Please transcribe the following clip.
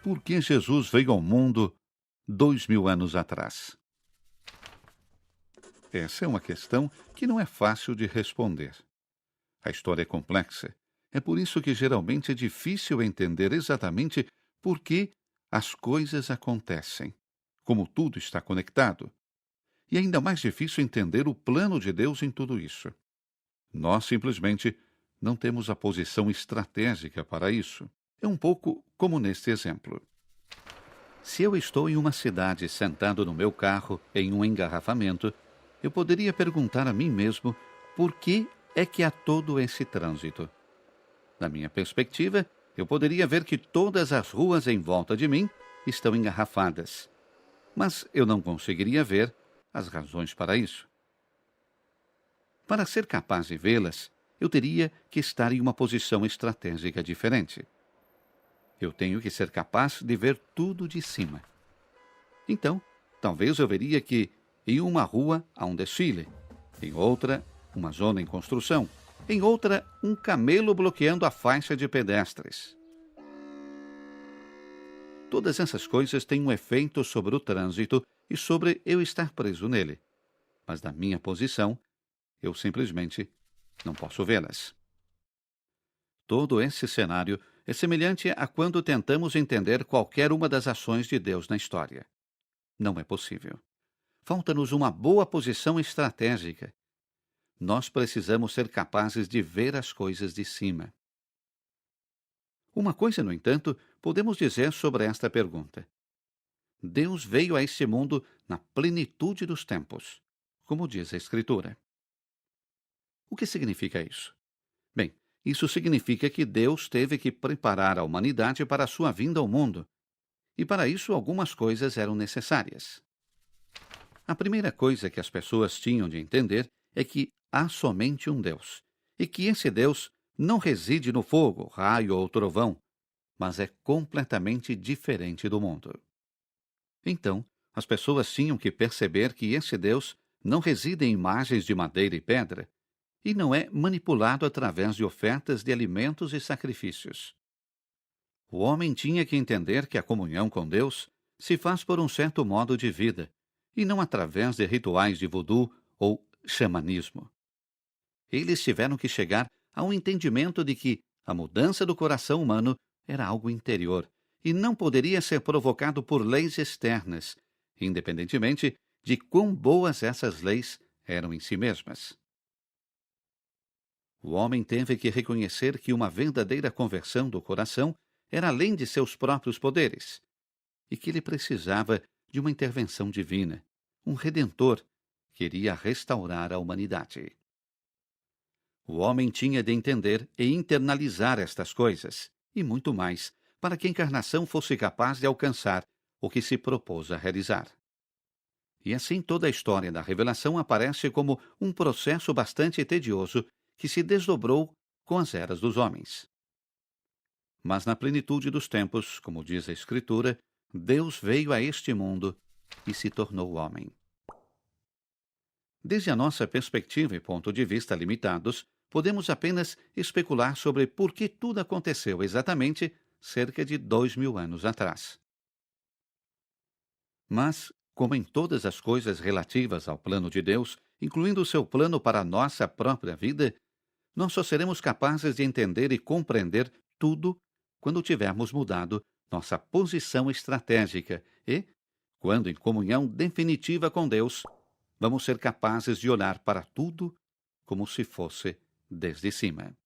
Por que Jesus veio ao mundo 2000 anos atrás? Essa é uma questão que não é fácil de responder. A história é complexa. É por isso que geralmente é difícil entender exatamente por que as coisas acontecem, como tudo está conectado. E ainda mais difícil entender o plano de Deus em tudo isso. Nós simplesmente não temos a posição estratégica para isso. É um pouco como neste exemplo. Se eu estou em uma cidade sentado no meu carro em um engarrafamento, eu poderia perguntar a mim mesmo por que é que há todo esse trânsito. Da minha perspectiva, eu poderia ver que todas as ruas em volta de mim estão engarrafadas. Mas eu não conseguiria ver as razões para isso. Para ser capaz de vê-las, eu teria que estar em uma posição estratégica diferente. Eu tenho que ser capaz de ver tudo de cima. Então, talvez eu veria que em uma rua há um desfile, em outra, uma zona em construção, em outra, um camelo bloqueando a faixa de pedestres. Todas essas coisas têm um efeito sobre o trânsito e sobre eu estar preso nele. Mas da minha posição, eu simplesmente não posso vê-las. Todo esse cenário é semelhante a quando tentamos entender qualquer uma das ações de Deus na história. Não é possível. Falta-nos uma boa posição estratégica. Nós precisamos ser capazes de ver as coisas de cima. Uma coisa, no entanto, podemos dizer sobre esta pergunta. Deus veio a este mundo na plenitude dos tempos, como diz a Escritura. O que significa isso? Bem, isso significa que Deus teve que preparar a humanidade para a sua vinda ao mundo. E para isso algumas coisas eram necessárias. A primeira coisa que as pessoas tinham de entender é que há somente um Deus. E que esse Deus não reside no fogo, raio ou trovão, mas é completamente diferente do mundo. Então, as pessoas tinham que perceber que esse Deus não reside em imagens de madeira e pedra, e não é manipulado através de ofertas de alimentos e sacrifícios. O homem tinha que entender que a comunhão com Deus se faz por um certo modo de vida, e não através de rituais de voodoo ou xamanismo. Eles tiveram que chegar a um entendimento de que a mudança do coração humano era algo interior, e não poderia ser provocado por leis externas, independentemente de quão boas essas leis eram em si mesmas. O homem teve que reconhecer que uma verdadeira conversão do coração era além de seus próprios poderes, e que ele precisava de uma intervenção divina, um redentor que iria restaurar a humanidade. O homem tinha de entender e internalizar estas coisas, e muito mais, para que a encarnação fosse capaz de alcançar o que se propôs a realizar. E assim toda a história da revelação aparece como um processo bastante tedioso que se desdobrou com as eras dos homens. Mas na plenitude dos tempos, como diz a Escritura, Deus veio a este mundo e se tornou homem. Desde a nossa perspectiva e ponto de vista limitados, podemos apenas especular sobre por que tudo aconteceu exatamente cerca de 2000 anos atrás. Mas, como em todas as coisas relativas ao plano de Deus, incluindo o seu plano para a nossa própria vida, nós só seremos capazes de entender e compreender tudo quando tivermos mudado nossa posição estratégica e, quando em comunhão definitiva com Deus, vamos ser capazes de olhar para tudo como se fosse desde cima.